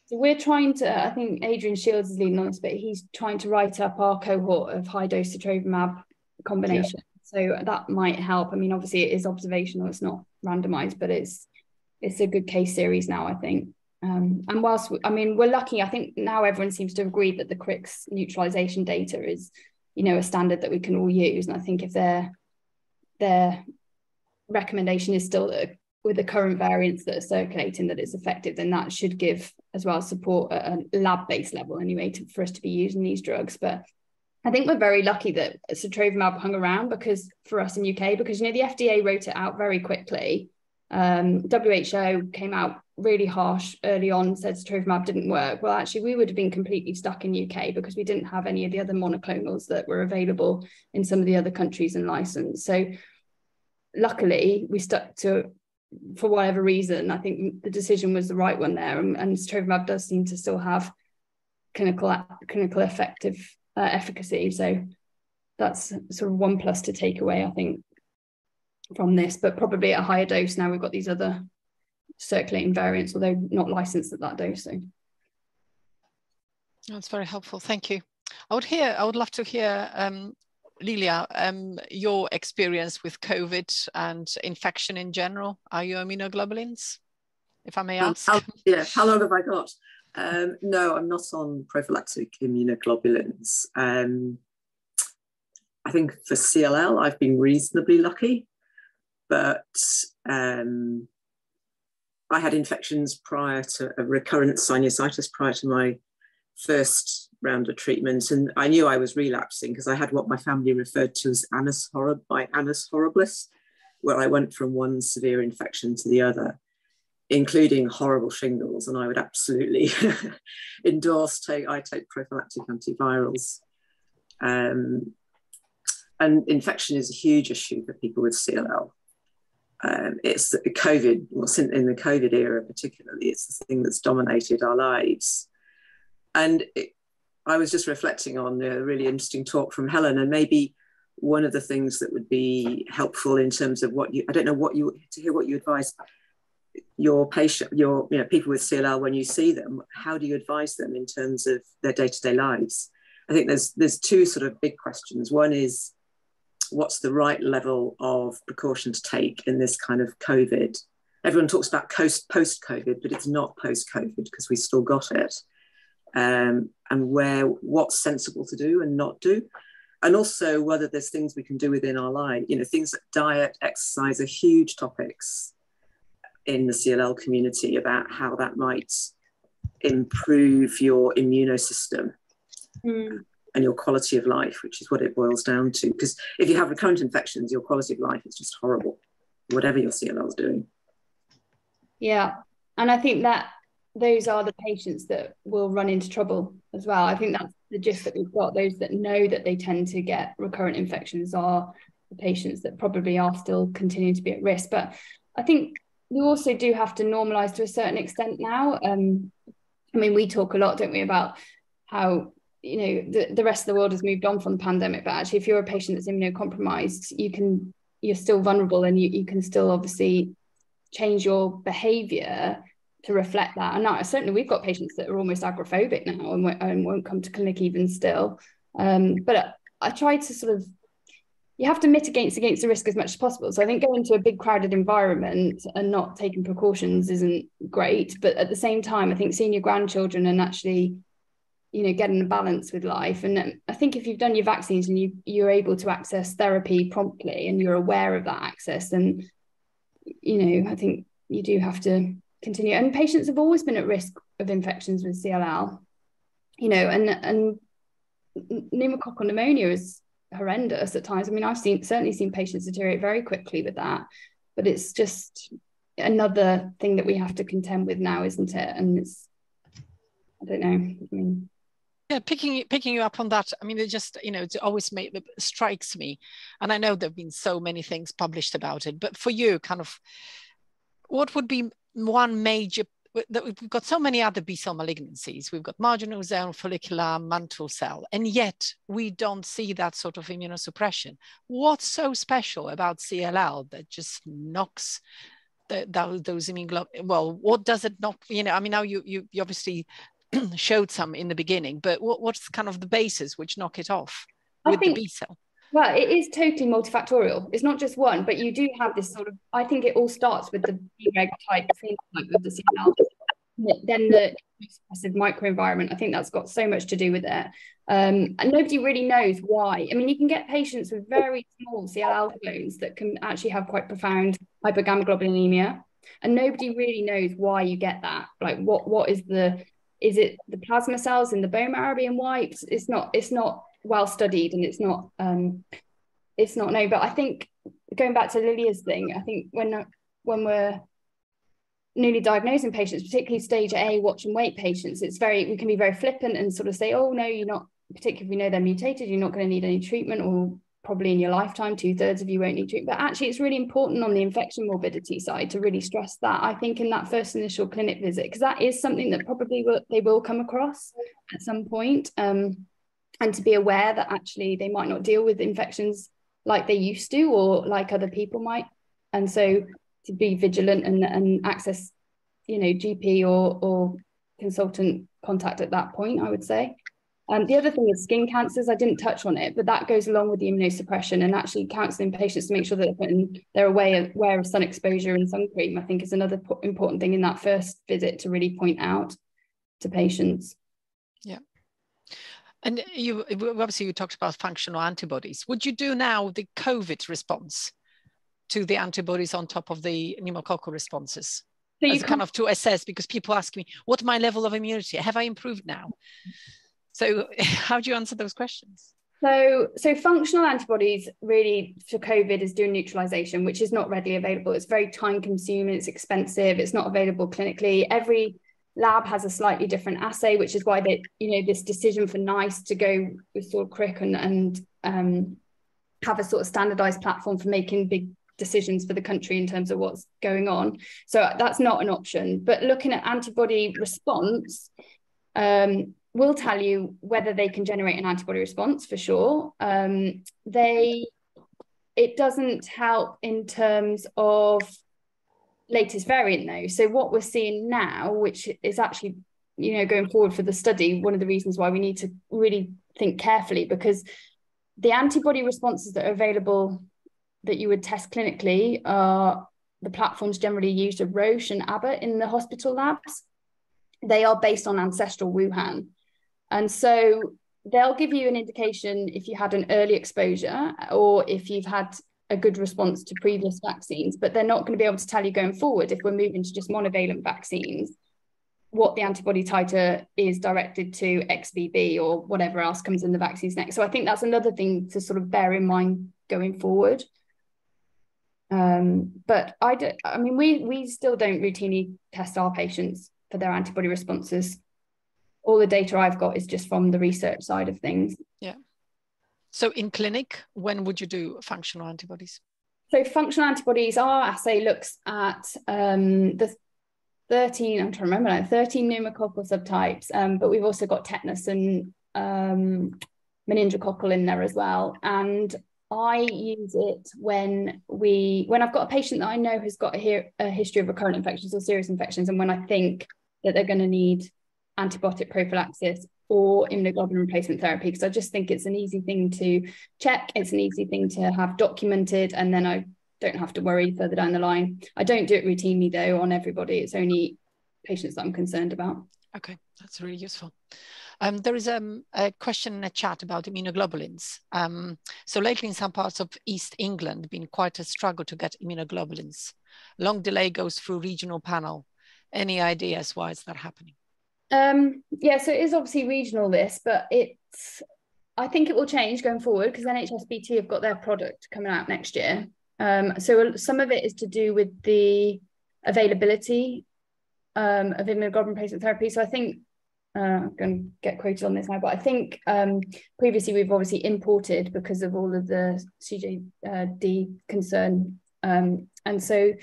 So we're trying to, I think Adrian Shields is leading on this, but he's trying to write up our cohort of high-dose sotrovimab combination. So that might help. I mean, obviously it is observational, it's not randomized, but it's a good case series now, I think. And whilst, we're lucky, I think now everyone seems to agree that the CRIX neutralization data is, a standard that we can all use. And I think if their recommendation is still that with the current variants that are circulating that it's effective, then that should give as well support at a lab-based level anyway for us to be using these drugs. But I think we're very lucky that sotrovimab hung around because for us in UK, because the FDA wrote it out very quickly. WHO came out really harsh early on, said sotrovimab didn't work. Well, actually, we would have been completely stuck in UK because we didn't have any of the other monoclonals that were available in some of the other countries and licensed. So luckily we stuck to, for whatever reason, I think the decision was the right one there, and sotrovimab does seem to still have clinical effective efficacy. So that's sort of one plus to take away, I think, from this, but probably at a higher dose now. We've got these other circulating variants, although not licensed at that dose. So that's very helpful. Thank you. I would love to hear, Lilia, your experience with COVID and infection in general. Are you immunoglobulins, if I may ask? How long have I got? No, I'm not on prophylactic immunoglobulins. I think for CLL, I've been reasonably lucky, but I had infections prior to a recurrent sinusitis prior to my first round of treatment, and I knew I was relapsing because I had what my family referred to as annus horribilis, where I went from one severe infection to the other, including horrible shingles, and I would absolutely endorse I take prophylactic antivirals. And infection is a huge issue for people with CLL. It's COVID, in the COVID era particularly, it's the thing that's dominated our lives. And I was just reflecting on a really interesting talk from Helen, and maybe one of the things that would be helpful in terms of to hear what you advise your patient, people with CLL when you see them. How do you advise them in terms of their day-to-day lives? I think there's two sort of big questions. One is, what's the right level of precaution to take in this kind of COVID? Everyone talks about post-COVID, but it's not post-COVID because we still got it. And what's sensible to do and not do. And also whether there's things we can do within our life, things like diet, exercise are huge topics in the CLL community about how that might improve your immunosystem and your quality of life, which is what it boils down to. Because if you have recurrent infections, your quality of life is just horrible, whatever your CLL is doing. Yeah, and I think that those are the patients that will run into trouble as well. I think that's the gist that we've got. Those that know that they tend to get recurrent infections are the patients that probably are still continuing to be at risk. But I think we also do have to normalise to a certain extent now. We talk a lot, don't we, about how the rest of the world has moved on from the pandemic, but actually if you're a patient that's immunocompromised, you're still vulnerable, and you can still obviously change your behaviour to reflect that. And now, certainly we've got patients that are almost agoraphobic now and won't come to clinic even still. But I try to sort of, you have to mitigate against the risk as much as possible. So I think going to a big crowded environment and not taking precautions isn't great. But at the same time, I think seeing your grandchildren and actually, getting a balance with life. And I think if you've done your vaccines and you're able to access therapy promptly and you're aware of that access, then, I think you do have to continue. And patients have always been at risk of infections with CLL, and pneumococcal pneumonia is horrendous at times. I've certainly seen patients deteriorate very quickly with that, but it's just another thing that we have to contend with now, isn't it? And it's, I don't know. Yeah, picking you up on that. It just, it always strikes me, and I know there've been so many things published about it, but for you, kind of, what would be one major, that we've got so many other B-cell malignancies. We've got marginal zone, follicular, mantle cell, and yet we don't see that sort of immunosuppression. What's so special about CLL that just knocks those immunoglobulins? Well, what does it knock? Now you obviously showed some in the beginning, but what's kind of the basis which knock it off with the B-cell? Well, it is totally multifactorial. It's not just one, but you do have this sort of, I think it all starts with the B-reg type phenotype of the CLL, then the suppressive microenvironment. I think that's got so much to do with it. And nobody really knows why. You can get patients with very small CLL clones that can actually have quite profound hypergammaglobulinemia, and nobody really knows why you get that. Like, what is it the plasma cells in the bone marrow being wiped? It's not well studied, and it's not known. But I think, going back to Lilia's thing, I think when we're newly diagnosing patients, particularly stage A watch and wait patients, we can be very flippant and sort of say, oh no, you're not, particularly if we know they're mutated, you're not going to need any treatment, or probably in your lifetime, 2/3 of you won't need treatment. But actually, it's really important on the infection morbidity side to really stress that, I think, in that first initial clinic visit, because that is something that probably they will come across at some point, and to be aware that actually they might not deal with infections like they used to or like other people might. And so to be vigilant and access, GP or consultant contact at that point, I would say. The other thing is skin cancers. I didn't touch on it, but that goes along with the immunosuppression, and actually counselling patients to make sure that they're aware of sun exposure and sun cream, I think, is another important thing in that first visit to really point out to patients. Yeah. And you talked about functional antibodies. Would you do now the COVID response to the antibodies on top of the pneumococcal responses? So you kind of to assess, because people ask me, what's my level of immunity? Have I improved now? So how do you answer those questions? So functional antibodies really for COVID is doing neutralization, which is not readily available. It's very time consuming, it's expensive, it's not available clinically. Every lab has a slightly different assay, which is why this decision for NICE to go with sort of CRIC and have a sort of standardized platform for making big decisions for the country in terms of what's going on. So that's not an option. But looking at antibody response, will tell you whether they can generate an antibody response for sure. It doesn't help in terms of latest variant though. So what we're seeing now, which is actually, going forward for the study, one of the reasons why we need to really think carefully, because the antibody responses that are available that you would test clinically are the platforms generally used at Roche and Abbott in the hospital labs. They are based on ancestral Wuhan. And so they'll give you an indication if you had an early exposure or if you've had a good response to previous vaccines, but they're not going to be able to tell you going forward, if we're moving to just monovalent vaccines, what the antibody titer is directed to XBB or whatever else comes in the vaccines next. So I think that's another thing to sort of bear in mind going forward. But we still don't routinely test our patients for their antibody responses. All the data I've got is just from the research side of things. Yeah. So in clinic, when would you do functional antibodies? So functional antibodies, our assay looks at the 13, I'm trying to remember now, 13 pneumococcal subtypes, but we've also got tetanus and meningococcal in there as well. And I use it when I've got a patient that I know has got a history of recurrent infections or serious infections, and when I think that they're going to need antibiotic prophylaxis or immunoglobulin replacement therapy, because I just think it's an easy thing to check, it's an easy thing to have documented, and then I don't have to worry further down the line. I don't do it routinely though on everybody. It's only patients that I'm concerned about. Okay, that's really useful. There is a question in the chat about immunoglobulins. So lately in some parts of East England, been quite a struggle to get immunoglobulins. Long delay goes through regional panel. Any ideas why is that happening? Yeah, so it is obviously regional this, but I think it will change going forward because NHSBT have got their product coming out next year. So some of it is to do with the availability of immunoglobulin replacement therapy. So I think I'm going to get quoted on this now, but I think previously we've obviously imported because of all of the CJD concern. And so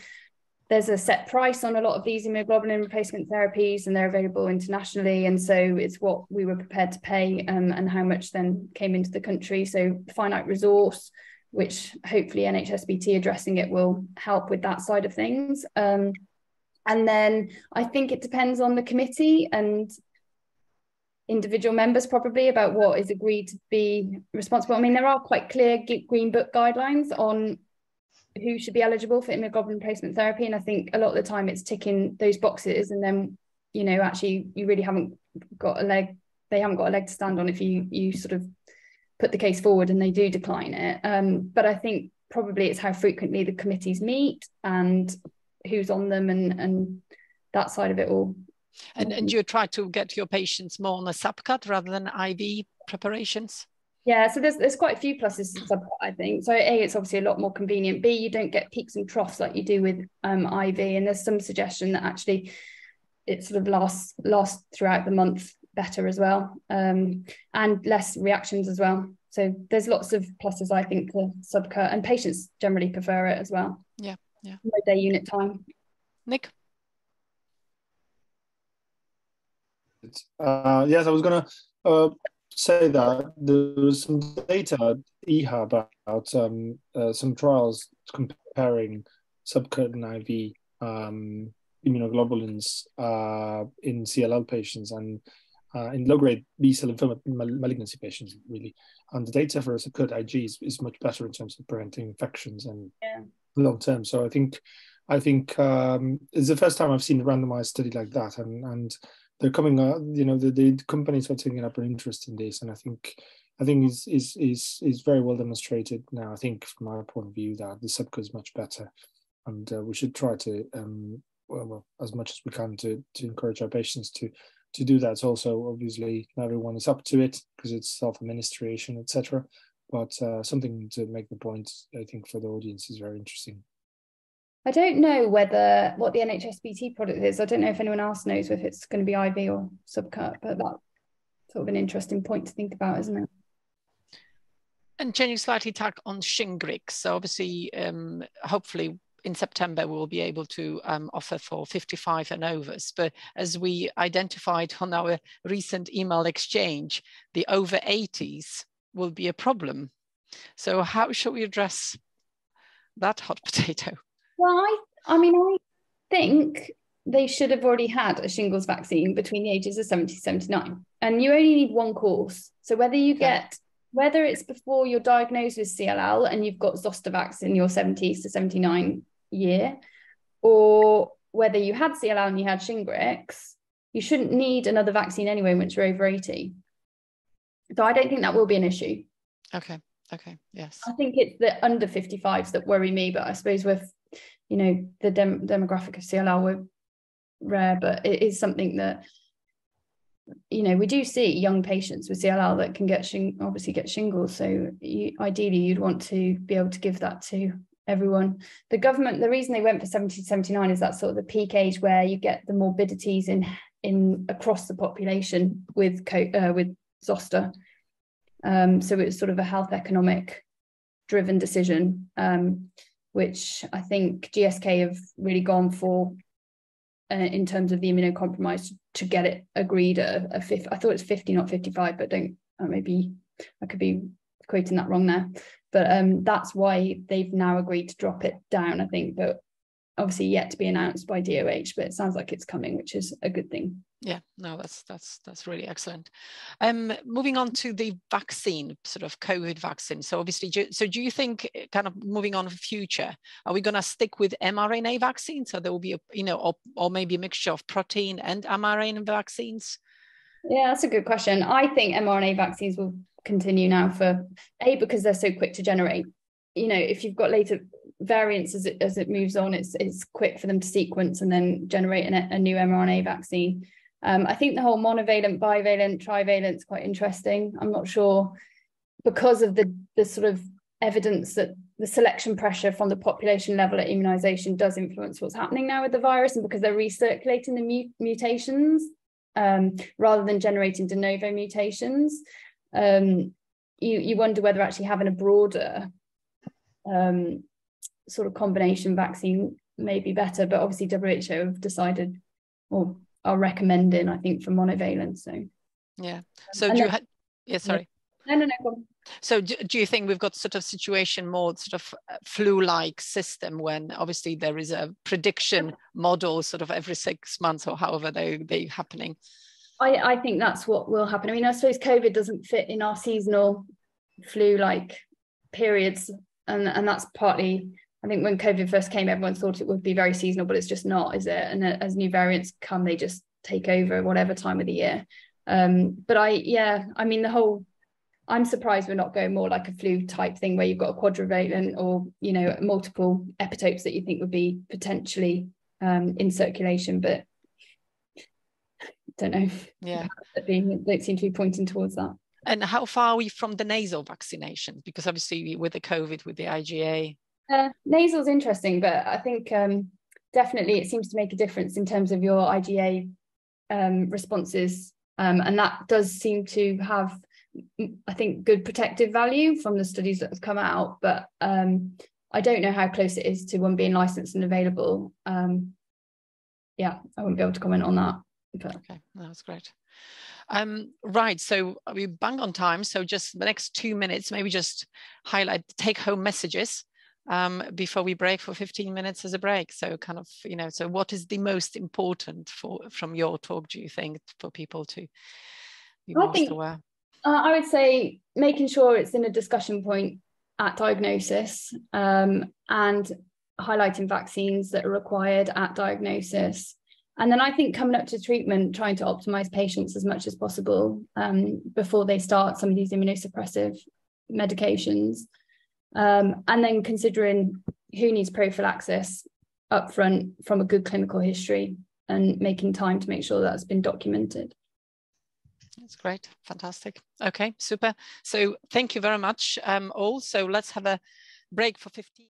there's a set price on a lot of these immunoglobulin replacement therapies, and they're available internationally. And so it's what we were prepared to pay and how much then came into the country. So finite resource, which hopefully NHSBT addressing it will help with that side of things. And then I think it depends on the committee and individual members probably about what is agreed to be responsible. I mean, there are quite clear Green Book guidelines on who should be eligible for immunoglobulin replacement therapy. And I think a lot of the time it's ticking those boxes, and then, actually you really haven't got a leg, they haven't got a leg to stand on if you sort of put the case forward and they do decline it. But I think probably it's how frequently the committees meet and who's on them and that side of it all. And you try to get your patients more on a subcut rather than IV preparations? Yeah, so there's quite a few pluses to subcut, I think. So A, it's obviously a lot more convenient. B, you don't get peaks and troughs like you do with IV. And there's some suggestion that actually it sort of lasts throughout the month better as well, and less reactions as well. So there's lots of pluses, I think, for subcut, and patients generally prefer it as well. Yeah. No day unit time. Nick? Yes, I was going to say that there was some data at EHA about some trials comparing subcut and IV immunoglobulins in CLL patients and in low-grade B-cell lymphoma malignancy patients, really. And the data for subcut IG is much better in terms of preventing infections and long-term. So I think it's the first time I've seen a randomized study like that, and they're coming. The companies are taking up an interest in this, and I think is very well demonstrated now. I think from my point of view that the subcut is much better, and we should try to well as much as we can to encourage our patients to do that. It's also obviously not everyone is up to it because it's self-administration, etc. But something to make the point, I think, for the audience is very interesting. I don't know what the NHSBT product is. I don't know if anyone else knows if it's going to be IV or subcut, but that's sort of an interesting point to think about, isn't it? And changing slightly tack on Shingrix. So obviously, hopefully in September, we'll be able to offer for 55 and overs. But as we identified on our recent email exchange, the over 80s will be a problem. So how should we address that hot potato? Well, I think they should have already had a shingles vaccine between the ages of 70 to 79. And you only need one course. So whether it's before you're diagnosed with CLL and you've got Zostavax in your 70s to 79 year, or whether you had CLL and you had Shingrix, you shouldn't need another vaccine anyway once you're over 80. So I don't think that will be an issue. Okay, yes. I think it's the under 55s that worry me, but I suppose with, the demographic of CLL, we're rare, but it is something that, we do see young patients with CLL that can get shingles. So ideally, you'd want to be able to give that to everyone. The government, the reason they went for 70 to 79 is that's sort of the peak age where you get the morbidities in across the population with zoster. So it's sort of a health economic driven decision, which I think GSK have really gone for in terms of the immunocompromised to get it agreed at a 50. I thought it's 50, not 55, but maybe I could be quoting that wrong there. But that's why they've now agreed to drop it down, I think, but obviously yet to be announced by DOH, but it sounds like it's coming, which is a good thing. Yeah, no, that's really excellent. Moving on to the vaccine, sort of COVID vaccine. So obviously, do you think, kind of moving on to the future, are we going to stick with mRNA vaccines? So there will be or maybe a mixture of protein and mRNA vaccines? Yeah, that's a good question. I think mRNA vaccines will continue now because they're so quick to generate. If you've got later variants as it moves on, it's quick for them to sequence and then generate a new mRNA vaccine. I think the whole monovalent, bivalent, trivalent is quite interesting. I'm not sure, because of the sort of evidence that the selection pressure from the population level at immunization does influence what's happening now with the virus, and because they're recirculating the mutations rather than generating de novo mutations, you wonder whether actually having a broader sort of combination vaccine may be better. But obviously WHO have decided, or are recommending, I think, for monovalent. So yeah. So sorry. No. So do you think we've got sort of situation more sort of flu-like system when obviously there is a prediction model sort of every 6 months or however they're happening? I think that's what will happen. I mean, I suppose COVID doesn't fit in our seasonal flu-like periods, and that's partly, I think when COVID first came, everyone thought it would be very seasonal, but it's just not, is it? And as new variants come, they just take over whatever time of the year. But I'm surprised we're not going more like a flu type thing where you've got a quadrivalent or, multiple epitopes that you think would be potentially in circulation, but don't know. Yeah. They don't seem to be pointing towards that. And how far are we from the nasal vaccination? Because obviously with the COVID, with the IgA. Nasal is interesting, but I think definitely it seems to make a difference in terms of your IgA responses. And that does seem to have I think, good protective value from the studies that have come out, but I don't know how close it is to one being licensed and available. Yeah, I won't be able to comment on that. But. Okay, that's great. Right, so we bang on time. So just the next 2 minutes, maybe just highlight take-home messages before we break for 15 minutes as a break. So kind of, you know, so what is the most important from your talk, do you think, for people to be most aware? I would say making sure it's in a discussion point at diagnosis, and highlighting vaccines that are required at diagnosis. And then I think coming up to treatment, trying to optimize patients as much as possible before they start some of these immunosuppressive medications. And then considering who needs prophylaxis upfront from a good clinical history and making time to make sure that's been documented. That's great. Fantastic. Okay, super. So thank you very much all. So let's have a break for 15.